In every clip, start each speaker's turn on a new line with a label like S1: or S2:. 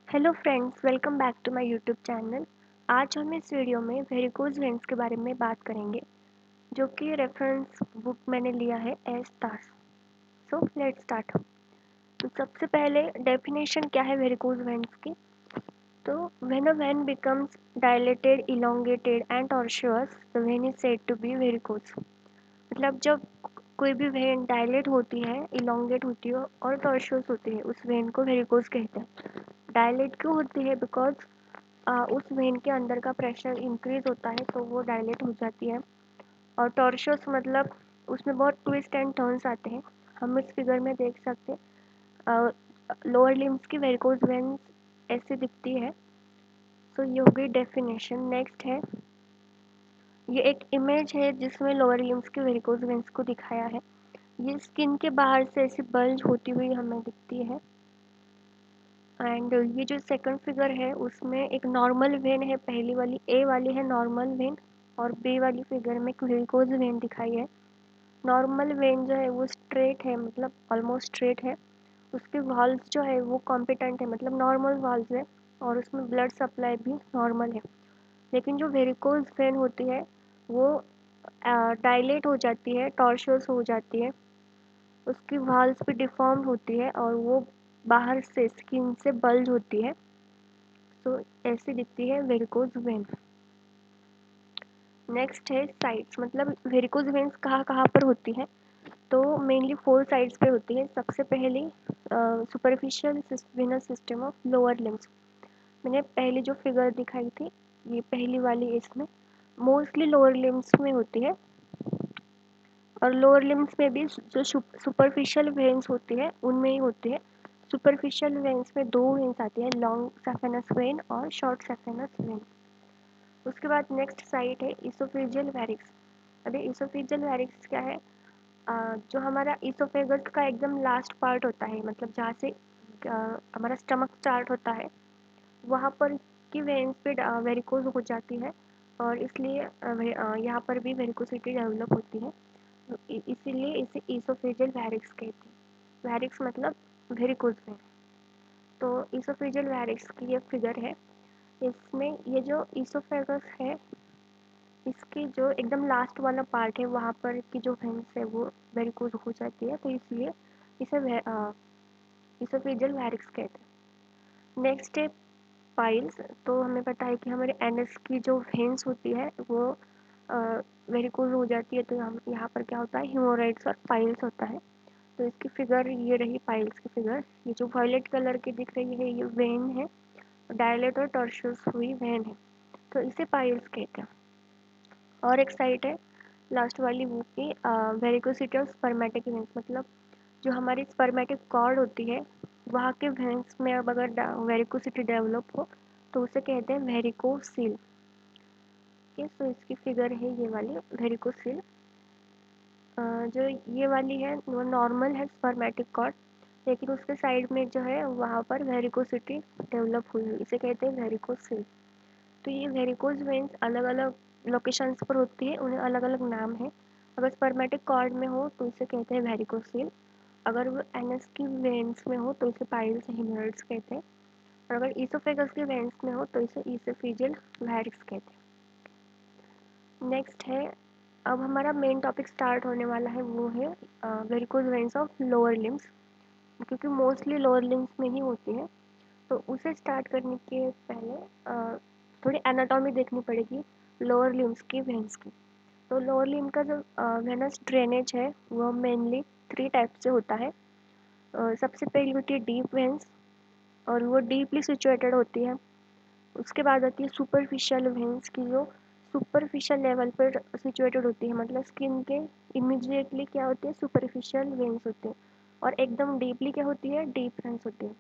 S1: Hello friends, welcome back to my YouTube channel. आज हम इस वीडियो में वेरिकोज वेन्स के बारे में बात करेंगे, जो कि रेफरेंस बुक मैंने लिया है S Das. So let's start. तो सबसे पहले डेफिनेशन क्या है वेरिकोज वेन्स की। तो when a vein becomes dilated, elongated and tortuous, the vein is said to be varicose. मतलब जब कोई भी वेन डायलेट होती है, इलोंगेट होती है और टॉर्चुअस होती है, उस वेन को वेरिकोज कहते हैं। डायलेट क्यों होती है? बिकॉज उस वेन के अंदर का प्रेशर इंक्रीज होता है तो वो डायलेट हो जाती है। और टॉर्शस मतलब उसमें बहुत ट्विस्ट एंड टर्न्स आते हैं, हम इस फिगर में देख सकते हैं। लोअर लिम्स की वेरिकोज वेन्स ऐसी दिखती है। सो ये हो गई डेफिनेशन। नेक्स्ट है, ये एक इमेज है जिसमें लोअर लिम्स की वेरिकोज वेन्स को दिखाया है। ये स्किन के बाहर से ऐसी बल्ज होती हुई हमें दिखती है। एंड ये जो सेकंड फिगर है उसमें एक नॉर्मल वेन है, पहली वाली ए वाली है नॉर्मल वेन, और बी वाली फिगर में वेरिकोज वेन दिखाई है। नॉर्मल वेन जो है वो स्ट्रेट है, मतलब ऑलमोस्ट स्ट्रेट है। उसके वॉल्स जो है वो कॉम्पिटेंट है, मतलब नॉर्मल वॉल्स है, और उसमें ब्लड सप्लाई भी नॉर्मल है। लेकिन जो वेरिकोज वेन होती है वो डायलेट हो जाती है, टॉर्शस हो जाती है, उसकी वॉल्स भी डिफॉर्म्ड होती है और वो बाहर से स्किन से बल्ज होती है। तो ऐसी दिखती है वेरिकोज वेन। नेक्स्ट है साइड्स, मतलब वेरिकोज वेन्स कहाँ कहाँ पर होती है। तो मेनली 4 साइड्स पे होती है। सबसे पहली superficial venous system of lower limbs. मैंने पहली जो फिगर दिखाई थी, ये पहली वाली, इसमें मोस्टली लोअर लिम्स में होती है। और लोअर लिम्स में भी जो सुपरफिशियल वेन्स होती है उनमें ही होती है। सुपरफिशियल वेन्स में 2 वेन्स आती है, लॉन्ग सैफेनस वेन और शॉर्ट सैफेनस वेन। उसके बाद नेक्स्ट साइट है इसोफेजियल वैरिक्स। अभी इसोफेजियल वैरिक्स क्या है? जो हमारा इसोफेगस का एकदम लास्ट पार्ट होता है, मतलब जहाँ से हमारा स्टमक स्टार्ट होता है, वहाँ पर की वेन्स पे वेरिकोज हो जाती है, और इसलिए यहाँ पर भी वेरिकोसिटी डेवलप होती है। इसीलिए इसे इसोफेजियल वैरिक्स कहते हैं। वैरिक्स मतलब वेरिकोज वेन। तो इसोफेजियल वैरिक्स की ये फिगर है। इसमें ये जो इसोफेगस है, इसकी जो एकदम लास्ट वाला पार्ट है, वहाँ पर की जो वेन्स है वो वेरिकोज हो जाती है, तो इसलिए इसे इसोफेजियल वैरिक्स कहते हैं। नेक्स्ट है पाइल्स। तो हमें पता है कि हमारे एनएस की जो वेन्स होती है वो वेरिकोज हो जाती है, तो हम यहाँ पर क्या होता है, हीमोरॉइड्स और पाइल्स होता है। तो इसकी फिगर ये रही, पाइल्स की फिगर। ये जो वायलेट कलर की दिख रही है ये वेन है, डायलेट और टॉर्शस हुई वेन है, तो इसे पाइल्स कहते हैं। और एक साइट है लास्ट वाली वो की वेरिकोसिटी ऑफ स्पर्मेटिक वेन्स, मतलब जो हमारी स्पर्मेटिक कॉर्ड होती है वहाँ के वेन्स में अब अगर वेरिकोसिटी डेवलप हो तो उसे कहते हैं वेरिकोसील। ओके, सो इसकी फिगर है ये वाली वेरिकोसील। जो ये वाली है वो नॉर्मल है स्पर्मेटिक कॉर्ड, लेकिन उसके साइड में जो है वहाँ पर वेरिकोसिटी डेवलप हुई, इसे कहते हैं वेरिकोसील। तो ये वेरिकोज वेन्स अलग अलग लोकेशंस पर होती है, उन्हें अलग अलग नाम है। अगर स्पर्मेटिक कॉर्ड में हो तो इसे कहते हैं वेरिकोसील, अगर वो एनएस की वेन्स में हो तो इसे पाइल्स हेमोरॉइड्स कहते हैं, और अगर ईसोफेगस की वेन्स में हो तो इसे ईसोफेजियल वैरिक्स कहते हैं। नेक्स्ट है, अब हमारा मेन टॉपिक स्टार्ट होने वाला है, वो है varicose veins of lower limbs, क्योंकि मोस्टली लोअर लिम्स में ही होती है। तो उसे स्टार्ट करने के पहले थोड़ी एनाटॉमी देखनी पड़ेगी लोअर लिम्स की वेन्स की। तो लोअर लिम्स का जो वेनस ड्रेनेज है वो मेनली 3 टाइप से होता है। सबसे पहली होती है डीप वेन्स, और वो डीपली सिचुएटेड होती है। उसके बाद आती है सुपरफिशियल वेन्स की, जो सुपरफिशियल लेवल पर सिचुएटेड होती है, मतलब स्किन के इमीडिएटली क्या होती है, सुपरफिशियल वेन्स होते हैं। और एकदम डीपली क्या होती है, डीप वेन्स होती है।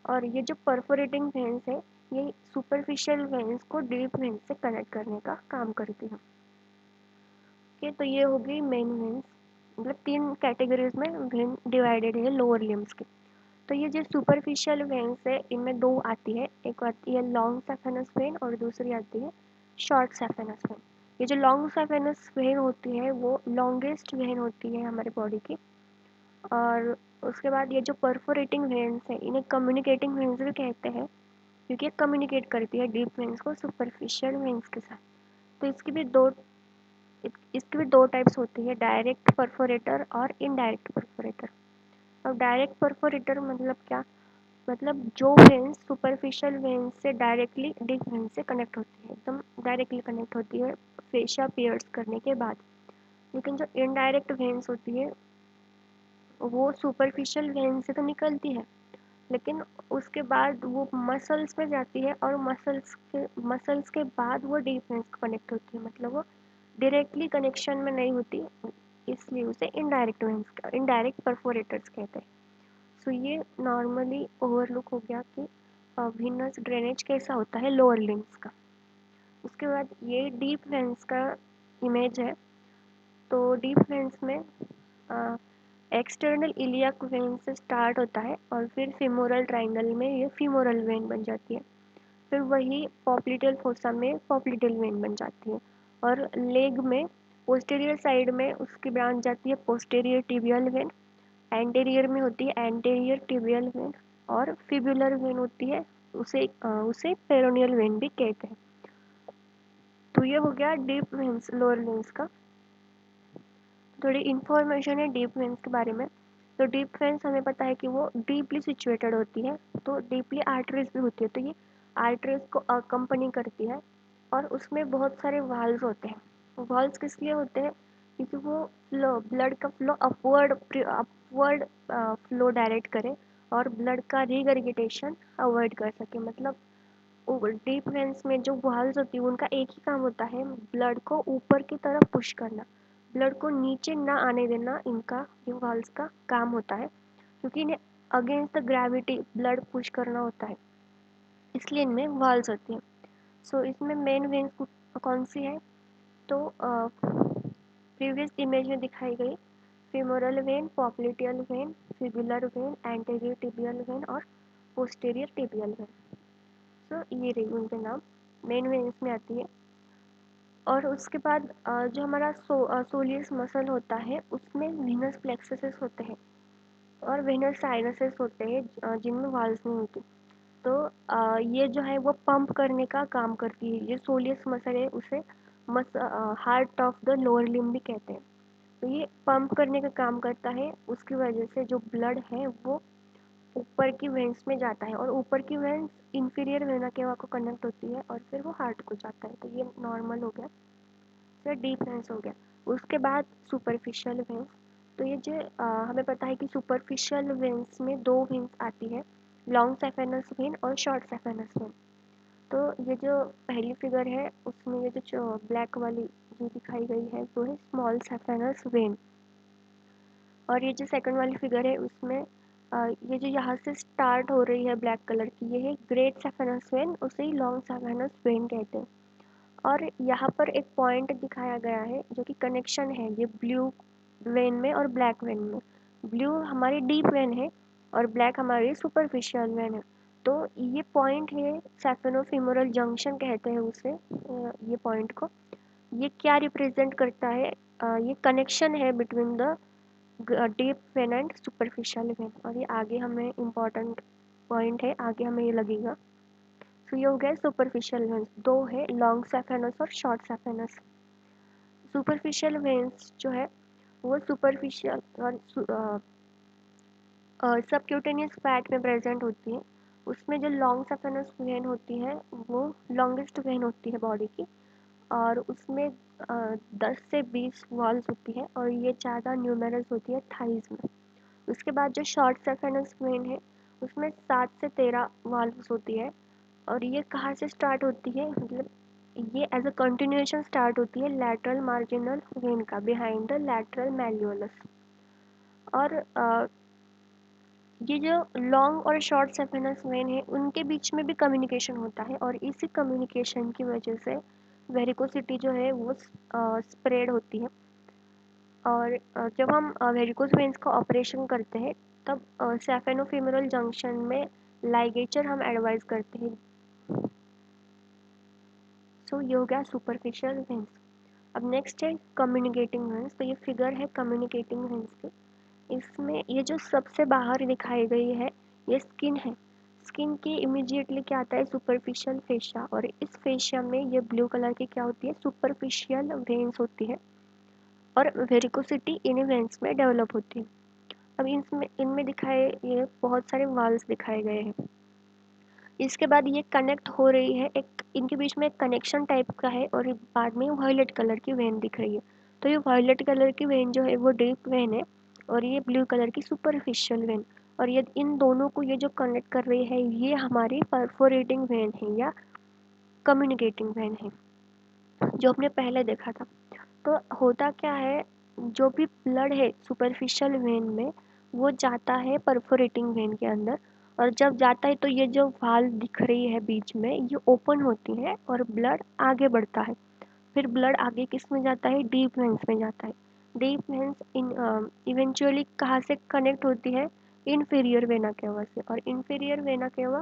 S1: और ये जो परफोरेटिंग वेन्स है, ये सुपरफिशियल वेन्स को डीप वेन्स से कनेक्ट करने का काम करती है। ओके, तो ये हो गई मेन वेन्स, मतलब 3 कैटेगरीज में वेन डिवाइडेड है लोअर लिम्स की। तो ये जो सुपरफिशियल वेन्स है इनमें 2 आती है, एक आती है लॉन्ग सैफेनस वेन और दूसरी आती है शॉर्ट सैफेनस वेन। ये जो लॉन्ग सैफेनस वेन होती है वो लॉन्गेस्ट वेन होती है हमारे बॉडी की। और उसके बाद ये जो परफोरेटिंग वेन्स है इन्हें कम्युनिकेटिंग वेन्स भी कहते हैं। क्योंकि ये कम्युनिकेट करती है डीप वेन्स को सुपरफिशियल वेन्स के साथ। तो इसकी भी दो टाइप्स होती है, डायरेक्ट परफोरेटर और इनडायरेक्ट परफोरेटर। अब डायरेक्ट परफोरेटर मतलब क्या, मतलब जो वेन्स सुपरफिशियल वेन्स से डायरेक्टली डीप वेन्स से कनेक्ट होती है, एकदम डायरेक्टली कनेक्ट होती है फेशिया पियर्स करने के बाद। लेकिन जो इनडायरेक्ट वेन्स होती है वो सुपरफिशियल वेन से तो निकलती है, लेकिन उसके बाद वो मसल्स में जाती है और मसल्स के बाद वो डीप वेन्स कनेक्ट होती है, मतलब वो डायरेक्टली कनेक्शन में नहीं होती, इसलिए उसे इनडायरेक्ट परफोरेटर्स कहते हैं। सो ये नॉर्मली ओवरलुक हो गया कि वीनस ड्रेनेज कैसा होता है लोअर लिम्स का। उसके बाद ये डीप वेन्स का इमेज है। तो डीप वेन्स में एक्सटर्नल इलियक वेन से स्टार्ट होता है और फिर फीमोरल ट्राइंगल में ये फीमोरल वेन बन जाती है, फिर वही पॉप्लिटेल फोसा में पॉप्लिटेल वेन बन जाती है, और लेग में पोस्टीरियर साइड में उसकी ब्रांच जाती है पोस्टीरियर टिबियल वेन, एंटीरियर में होती है एंटीरियर टिबियल वेन, और फिब्युलर वेन होती है, उसे पेरोनियल वेन भी कहते हैं। तो ये हो गया डीप वेन्स लोअर वेन्स का। थोड़ी इन्फॉर्मेशन है डीप वेन्स के बारे में। तो डीप वेन्स हमें पता है कि वो डीपली सिचुएटेड होती है, तो डीपली आर्टरीज भी होती है, तो ये आर्टरीज को अकम्पनी करती है, और उसमें बहुत सारे वाल्व्स होते हैं। वाल्व्स किस लिए होते हैं, क्योंकि वो ब्लड का फ्लो अपवर्ड फ्लो डायरेक्ट करे और ब्लड का रिगर्गिटेशन अवॉइड कर सके। मतलब डीप वेन्स में जो वाल्व्स होती है उनका एक ही काम होता है, ब्लड को ऊपर की तरफ पुश करना, ब्लड को नीचे ना आने देना, इनका ये वाल्व्स का काम होता है, क्योंकि इन्हें against the gravity blood push करना होता है, इसलिए इनमें वाल्व्स होती हैं। सो इसमें मेन वेन्स कौन सी है, तो प्रीवियस इमेज में दिखाई गई femoral when, popliteal when, fibular when, anterior tibial when और पोस्टीरियर टिबियल वेन। सो ये रही उनके नाम, मेन वेन्स में आती है। और उसके बाद जो हमारा सोलियस मसल होता है उसमें वेनस प्लेक्ससेस होते हैं और वेनस साइनसेस होते हैं, जिनमें वाल्व्स नहीं होती। तो ये जो है वो पंप करने का काम करती है। ये सोलियस मसल है, उसे heart of the lower limb भी कहते हैं। तो ये पंप करने का काम करता है, उसकी वजह से जो ब्लड है वो ऊपर की वेन्स में जाता है, और ऊपर की वेन्स इंफीरियर वेना केवा को कनेक्ट होती है और फिर वो हार्ट को जाता है। तो ये नॉर्मल हो गया, फिर डीप वेन्स हो गया। उसके बाद सुपरफिशियल वेन्स। तो ये जो हमें पता है कि सुपरफिशियल वेन्स में दो वेन्स आती है, लॉन्ग सेफेनस वेन और शॉर्ट सेफेनस वेन। तो ये जो पहली फिगर है उसमें ये जो ब्लैक वाली जो दिखाई गई है वो है स्मॉल सेफेनस वेन, और ये जो सेकंड वाली फिगर है उसमें ये जो यहाँ से स्टार्ट हो रही है ब्लैक कलर की, ये है ग्रेट सेफेनस वेन, उसे ही लॉन्ग सेफेनस वेन कहते हैं। और यहाँ पर एक पॉइंट दिखाया गया है जो कि कनेक्शन है ये ब्लू वेन में और ब्लैक वेन में। ब्लू हमारी डीप वेन है और ब्लैक हमारी सुपरफिशियल वेन है। तो ये पॉइंट है सैफेनोफिमोरल जंक्शन कहते हैं उसे, ये पॉइंट को। ये क्या रिप्रेजेंट करता है, ये कनेक्शन है between the deep vein and superficial when, और ये आगे हमें इम्पॉर्टेंट पॉइंट है, आगे हमें ये लगेगा। तो ये हो गया सुपरफिशियल वेन्स, दो है लॉन्ग सेफेनस और शॉर्ट सेफेनस। सुपरफिशियल वेन्स जो है वो सुपरफिशियल और सबक्यूटेनियस फैट में प्रेजेंट होती है। उसमें जो लॉन्ग सेफेनस वेन होती है वो लॉन्गेस्ट वेन होती है बॉडी की, और उसमें 10 से 20 वॉल्स होती है, और ये ज़्यादा न्यूमेरस होती है थाइज में। उसके बाद जो शॉर्ट सेफेनस वेन है उसमें 7 से 13 वाल्व्स होती है, और ये कहाँ से स्टार्ट होती है, मतलब ये एज अ कंटिन्यूएशन स्टार्ट होती है लैटरल मार्जिनल वेन का, बिहाइंड द लैटरल मैल्यूलस। और ये जो लॉन्ग और शॉर्ट सेफेनस वेन है उनके बीच में भी कम्युनिकेशन होता है, और इसी कम्युनिकेशन की वजह से वेरिकोसिटी जो है वो स्प्रेड होती है। और जब हम वेरिकोस वेन्स का ऑपरेशन करते हैं तब सैफेनोफिमोरल जंक्शन में लाइगेचर हम एडवाइस करते हैं। सो ये हो गया सुपरफिशियल वेन्स। अब नेक्स्ट है कम्युनिकेटिंग वेन्स। तो ये फिगर है कम्युनिकेटिंग वेन्स की। इसमें ये जो सबसे बाहर दिखाई गई है ये स्किन है। स्किन के इमीडिएटली क्या आता है, सुपरफिशियल फेशिया, और इस फेशिया में ये ब्लू कलर की क्या होती है, सुपरफिशियल वेन्स होती है, और वेरिकोसिटी इन वेन्स में डेवलप होती है। अब इसमें इनमें दिखाए ये बहुत सारे वाल्स दिखाए गए हैं। इसके बाद ये कनेक्ट हो रही है, एक इनके बीच में एक कनेक्शन टाइप का है, और बाद में वायलेट कलर की वेन दिख रही है। तो ये वायलेट कलर की वेन जो है वो डीप वेन है, और ये ब्लू कलर की सुपरफिशियल वेन, और ये इन दोनों को ये जो कनेक्ट कर रही है ये हमारी परफोरेटिंग वेन है या कम्युनिकेटिंग वेन है, जो हमने पहले देखा था। तो होता क्या है, जो भी ब्लड है सुपरफिशियल वेन में वो जाता है परफोरेटिंग वेन के अंदर, और जब जाता है तो ये जो वाल्व दिख रही है बीच में ये ओपन होती है और ब्लड आगे बढ़ता है। फिर ब्लड आगे किस में जाता है, डीप वेन्स में जाता है। डीप वेन्स इन इवेंचुअली कहाँ से कनेक्ट होती है, इन्फीरियर वेना केवा से, और इन्फीरियर वेना केवा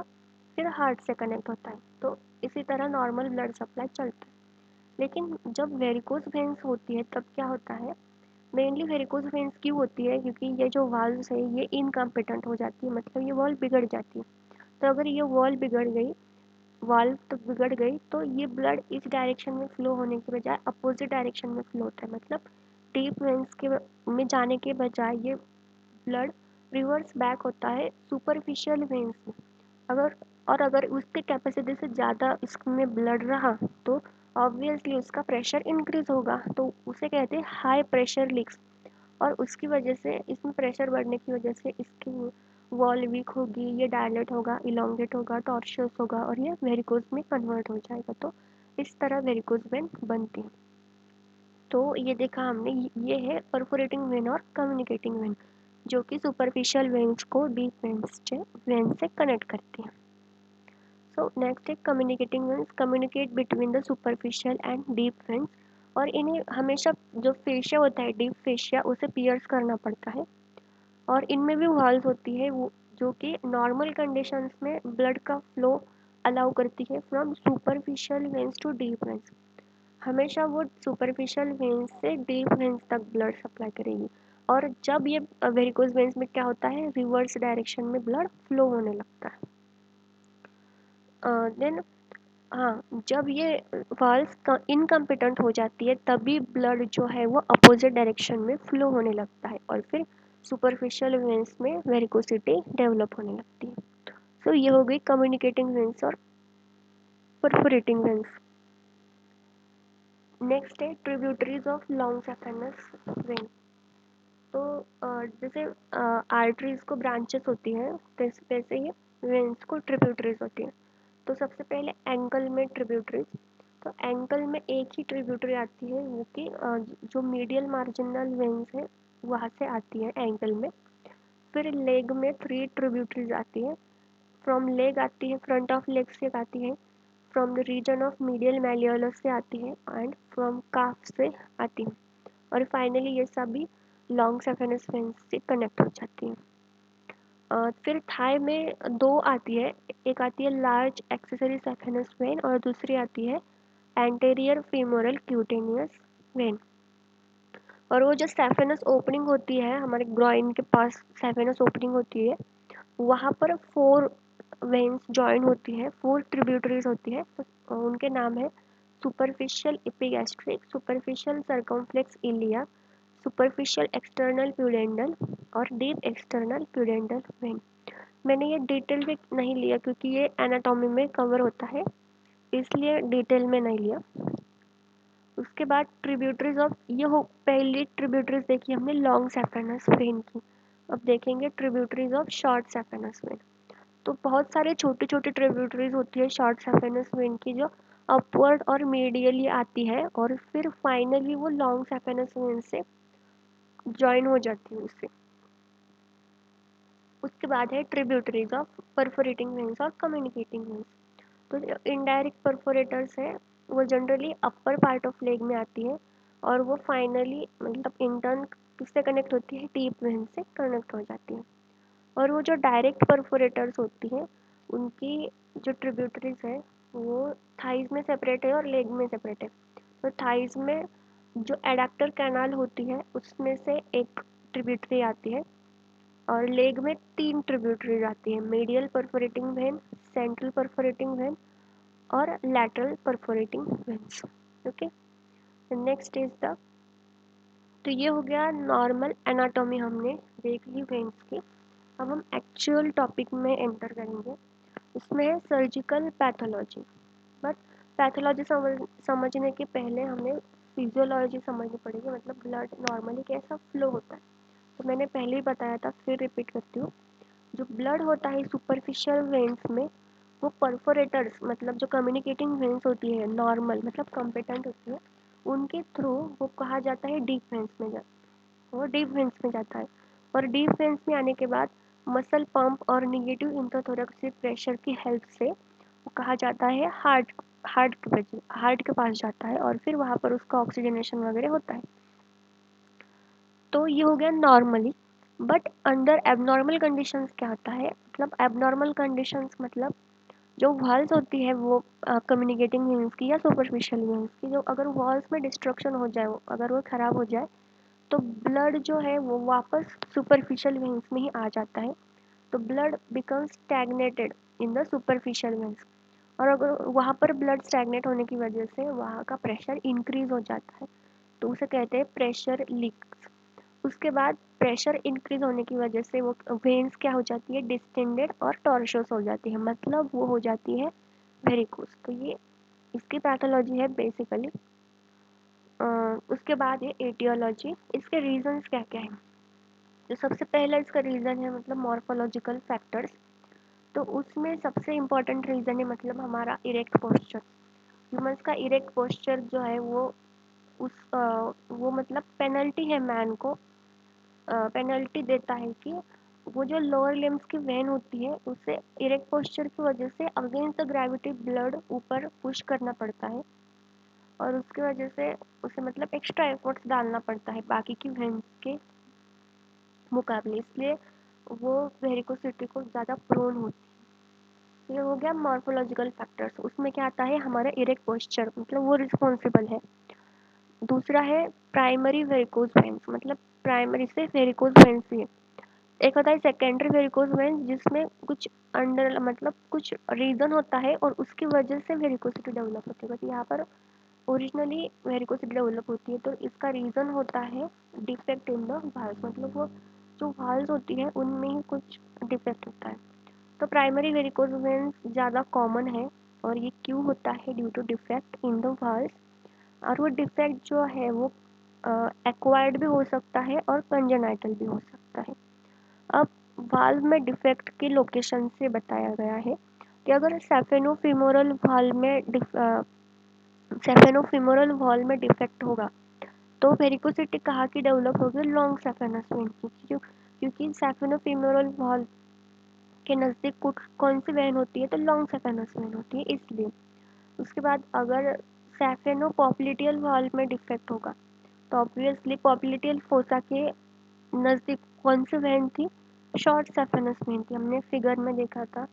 S1: फिर हार्ट से कनेक्ट होता है। तो इसी तरह नॉर्मल ब्लड सप्लाई चलता है। लेकिन जब वेरिकोज वेन्स होती है तब क्या होता है, मेनली वेरिकोज वेन्स क्यों होती है, क्योंकि ये जो वाल्व्स है ये इनकम्पिटेंट हो जाती है, मतलब ये वॉल्व बिगड़ जाती है। तो अगर ये वॉल्व बिगड़ गई, वाल्व तो बिगड़ गई, तो ये ब्लड इस डायरेक्शन में फ्लो होने के बजाय अपोजिट डायरेक्शन में फ्लो होता है, मतलब डीप वेन्स के में जाने के बजाय ये ब्लड रिवर्स बैक होता है सुपरफिशियल वेन्स में। अगर अगर उसके कैपेसिटी से ज़्यादा इसमें ब्लड रहा तो ऑब्वियसली उसका प्रेशर इंक्रीज होगा, तो उसे कहते हैं हाई प्रेशर लीक्स, और उसकी वजह से इसमें प्रेशर बढ़ने की वजह से इसकी वॉल वीक होगी, ये डायलेट होगा, इलोंगेट होगा, टॉर्शियस होगा, और ये वेरिकोज में कन्वर्ट हो जाएगा। तो इस तरह वेरिकोज वेन बनती है। तो ये देखा हमने, ये है परफोरेटिंग वेन और कम्युनिकेटिंग वेन, जो कि सुपरफिशियल वेन्स को डीप वेन से कनेक्ट करती हैं। सो नेक्स्ट है communicating veins, communicate between the superficial and deep veins, और इन्हें हमेशा जो फेशिया होता है डीप फेशिया उसे पियर्स करना पड़ता है, और इनमें भी वॉल्स होती है वो जो कि नॉर्मल कंडीशंस में ब्लड का फ्लो अलाउ करती है from superficial veins to deep veins. हमेशा वो सुपरफिशियल वेन्स से डीप वेन्स तक ब्लड सप्लाई करेगी, और जब ये वेरिकोज वेन्स में क्या होता है, रिवर्स डायरेक्शन में ब्लड फ्लो होने लगता है। देन हाँ, जब ये वाल्व इनकम्पिटेंट हो जाती है तभी ब्लड जो है वो अपोजिट डायरेक्शन में फ्लो होने लगता है, और फिर सुपरफिशियल वेन्स में वेरिकोसिटी डेवलप होने लगती है। सो ये हो गई कम्युनिकेटिंग वेन्स और परफोरेटिंग वेन्स। नेक्स्ट है tributaries of long saphenous when. तो जैसे आर्टरीज को ब्रांचेस होती हैं वैसे ही वेन्स को ट्रिब्यूटरीज होती हैं। तो सबसे पहले एंकल में ट्रिब्यूटरीज, तो एंकल में एक ही ट्रिब्यूटरी आती है वो कि जो मीडियल मार्जिनल वेन्स है वहाँ से आती है एंकल में। फिर लेग में 3 ट्रिब्यूटरीज आती है, फ्रॉम लेग आती है, फ्रंट ऑफ लेग से आती है, from the region of medial malleolus से आती है, एंड फ्रॉम काफ से आती है, और फाइनली ये सभी लॉन्ग सैफेनस वेन्स से कनेक्ट हो जाती हैं। फिर थाई में 2 आती है, एक आती है लार्ज एक्सेसरी सैफेनस वेन और दूसरी आती है एंटेरियर फीमोरल क्यूटेनियस वेन। और वो जो सैफेनस ओपनिंग होती है हमारे ग्रॉइन के पास, सैफेनस ओपनिंग होती है वहाँ पर 4 वेन्स जॉइन होती है, 4 ट्रिब्यूटरीज होती है। तो उनके नाम है superficial epigastric, superficial circumflex iliac, superficial external pudendal और डीप एक्सटर्नल प्यूडेंडल वेन। मैंने ये डिटेल में नहीं लिया क्योंकि ये एनाटॉमी में कवर होता है, इसलिए डिटेल में नहीं लिया। उसके बाद ट्रिब्यूटरीज ऑफ, ये हो पहली ट्रिब्यूटरीज देखी हमने लॉन्ग सैफेनस वेन की। अब देखेंगे tributaries of short saphenous when. तो बहुत सारे छोटे छोटे ट्रिब्यूटरीज होती है शॉर्ट सैफेनस वेन की, जो अपवर्ड और मीडियली आती है और फिर फाइनली वो लॉन्ग सैफेनस वेन से ज्वाइन हो जाती है उससे। उसके बाद है ट्रिब्यूटरीज ऑफ परफोरेटिंग वेन्स और कम्युनिकेटिंग वेन्स। तो जो इनडायरेक्ट परफोरेटर्स है वो generally upper part of leg में आती है, और वो फाइनली मतलब इंटर्न किससे कनेक्ट होती है, डीप वेन से कनेक्ट हो जाती है। और वो जो डायरेक्ट परफोरेटर्स होती हैं उनकी जो ट्रिब्यूटरीज है वो थाइज में सेपरेट है और लेग में सेपरेट है। तो थाइज में जो एडाक्टर कैनाल होती है उसमें से एक ट्रिब्यूटरी आती है, और लेग में 3 ट्रिब्यूटरीज आती है, medial perforating vein, central perforating vein और lateral perforating veins. Okay, next is the, तो ये हो गया नॉर्मल एनाटॉमी, हमने देख ली वेन्स की। अब हम एक्चुअल टॉपिक में एंटर करेंगे, उसमें है सर्जिकल पैथोलॉजी। बट पैथोलॉजी समझने के पहले हमें फिजियोलॉजी समझनी पड़ेगी, मतलब ब्लड नॉर्मली कैसा फ्लो होता है। तो मैंने पहले ही बताया था, फिर रिपीट करती हूँ। जो ब्लड होता है सुपरफिशियल वेन्स में, वो परफोरेटर्स मतलब जो कम्युनिकेटिंग वेन्स होती है नॉर्मल मतलब कॉम्पिटेंट होती है, उनके थ्रू वो कहा जाता है डीप वेन्स में वो डीप वेन्स में जाता है। और डीप वेन्स में आने के बाद मसल पंप और निगेटिव इंट्राथोरैक्सिक प्रेशर की हेल्प से वो कहा जाता है हार्ट के पास जाता है, और फिर वहाँ पर उसका ऑक्सीजनेशन वगैरह होता है। तो ये हो गया normally. But under abnormal conditions क्या होता है, मतलब एबनॉर्मल कंडीशंस मतलब जो वॉल्स होती है वो कम्युनिकेटिंग वेन्स की या सुपरफिशियल वेन्स की, जो अगर वॉल्स में डिस्ट्रक्शन हो जाए, अगर वो ख़राब हो जाए, तो ब्लड जो है वो वापस सुपरफिशियल वेन्स में ही आ जाता है। तो blood becomes stagnated in the superficial veins, और अगर वहाँ पर ब्लड स्टैग्नेट होने की वजह से वहाँ का प्रेशर इंक्रीज हो जाता है, तो उसे कहते हैं प्रेशर लीक्स। उसके बाद प्रेशर इंक्रीज होने की वजह से वो वेन्स क्या हो जाती है, डिस्टेंडेड और टॉर्शस हो जाती है, मतलब वो हो जाती है वेरिकोस। तो ये इसकी पैथोलॉजी है बेसिकली। उसके बाद है एटियोलॉजी। इसके रीजंस क्या क्या हैं। तो सबसे पहला इसका रीज़न है मतलब मॉर्फोलॉजिकल फैक्टर्स। तो उसमें सबसे इम्पॉर्टेंट रीज़न है मतलब हमारा इरेक्ट पोस्चर। ह्यूमंस का इरेक्ट पोस्चर जो है वो वो मतलब पेनल्टी है मैन को, पेनल्टी देता है कि वो जो लोअर लिम्स की वेन होती है उसे इरेक्ट पोस्चर की वजह से अगेंस्ट द ग्रेविटी ब्लड ऊपर पुश करना पड़ता है, और उसकी वजह से उसे मतलब एक्स्ट्रा एफर्ट्स डालना पड़ता है बाकी की वेन्स के मुकाबले, इसलिए वो वेरिकोसिटी को ज़्यादा प्रोन होती है। ये हो गया मॉर्फोलॉजिकल फैक्टर्स। उसमें क्या आता है, हमारा इरेक्ट पोस्चर मतलब वो रिस्पॉन्सिबल है। दूसरा है प्राइमरी वेरिकोज वेन्स, मतलब प्राइमरी से वेरिकोज वेन्स ही। एक होता है सेकेंडरी वेरिकोज वेन्स, जिसमें कुछ अंडर मतलब कुछ रीज़न होता है और उसकी वजह से वेरिकोसिटी डेवलप होती है। बट यहाँ पर ओरिजिनली वेरिकोसिटी डेवलप होती है, तो इसका रीज़न होता है डिफेक्ट इन द वाल्व्स, मतलब वो जो वाल्व्स होती है उनमें ही कुछ डिफेक्ट होता है। तो प्राइमरी वेरिकोज वेन्स ज़्यादा कॉमन है, और ये क्यों होता है, due to defect in the valves. और वो डिफेक्ट जो है वो एक्वायर्ड भी हो सकता है और कंजेनाइटल भी हो सकता है। अब वाल्व में डिफेक्ट की लोकेशन से बताया गया है कि अगर सेफेनोफिमोरल वॉल में डिफेक्ट होगा, तो वेरिकोसिटी कहाँ की डेवलप होगी, लॉन्ग सेफेनस वेन की। क्योंकि सेफेनोफिमोरल वॉल के नज़दीक कुछ कौन सी वेन होती है, तो लॉन्ग सेफेनस वेन होती है, इसलिए। उसके बाद अगर सेफेनोपॉप्लिटियल वॉल में डिफेक्ट होगा, तो ऑब्वियसली पॉप्लिटियल फोसा के नज़दीक कौन सी वेन थी, शॉर्ट सेफेनस वेन थी, हमने फिगर में देखा था।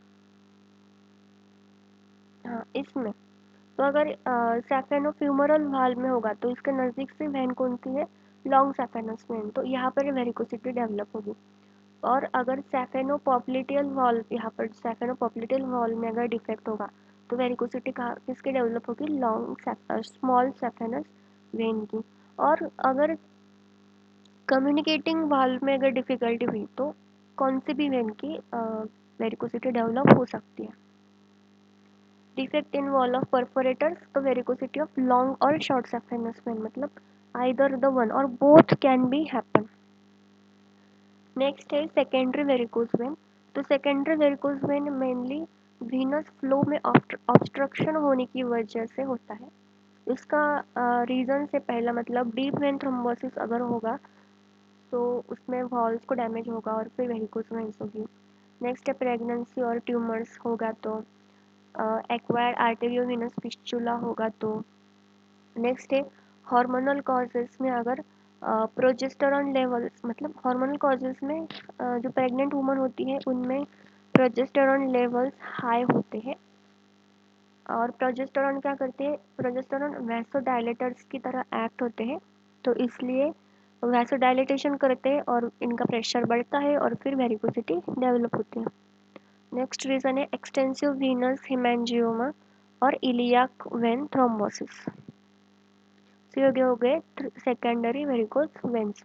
S1: हाँ, इसमें तो अगर सेफेनोफ्यूमरल वाल्व में होगा तो इसके नज़दीक से वेन कौन सी है, लॉन्ग सेफेनस वेन, तो यहाँ पर वेरिकोसिटी डेवलप होगी। और अगर सेफेनोपॉप्लिटियल वॉल्व, यहाँ पर सेफेनोपॉप्लिटियल वॉल्व में अगर डिफेक्ट होगा, तो वेरिकोसिटी कहाँ किसकी डेवलप होगी, स्मॉल सेफेनस वेन की। और अगर कम्युनिकेटिंग वाल्व में अगर डिफ़िकल्टी हुई, तो कौन सी भी वेन की वेरिकोसिटी डेवलप हो सकती है। Defect in wall of perforators, तो वेरिकोसिटी ऑफ लॉन्ग और शॉर्ट सेफेनस वेन, मतलब आइदर द वन और both can be happen. Next है सेकेंडरी वेरिकोज वेन। तो secondary varicose vein mainly Venus flow में ऑब्स्ट्रक्शन होने की वजह से होता है। इसका रीज़न से पहला मतलब डीप वेन थ्रोम्बोसिस अगर होगा तो उसमें वॉल्स को डैमेज होगा और फिर वेरिकोज वेन्स होगी। नेक्स्ट है प्रेगनेंसी और ट्यूमर्स होगा तो एक्वायर्ड आर्टेरियोवेनस फिस्चुला होगा तो। नेक्स्ट है हार्मोनल कॉजेज़ में अगर प्रोजेस्टेरॉन लेवल्स, मतलब हार्मोनल कॉजेज़ में जो प्रेग्नेंट वुमन होती है उनमें प्रोजेस्टेरॉन लेवल्स हाई होते हैं। और प्रोजेस्टेरॉन क्या करते हैं, प्रोजेस्टेरॉन वैसोडायलेटर्स की तरह एक्ट होते हैं, तो इसलिए वैसोडाइलेटेशन करते हैं और इनका प्रेशर बढ़ता है और फिर वेरिकोसिटी डेवलप होती है। नेक्स्ट रीज़न है एक्सटेंसिव वीनस हेमेंजियोमा और इलियाक वेन थ्रोम्बोसिस। तो ये हो गए सेकेंडरी वेरिकोज वेन्स।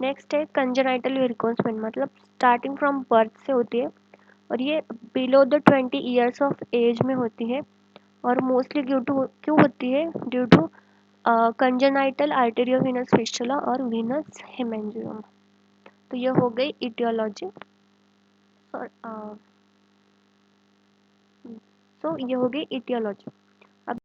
S1: नेक्स्ट है कंजेनाइटल वेरिकोज वेन, मतलब स्टार्टिंग फ्रॉम बर्थ से होती है और ये below the 20 years of age में होती है और मोस्टली क्यों होती है, due to congenital arteriovenous fistula और वीनस हेमेंजियोमा। तो ये हो गई इटियोलॉजी और सो ये हो गई इटियोलॉजी।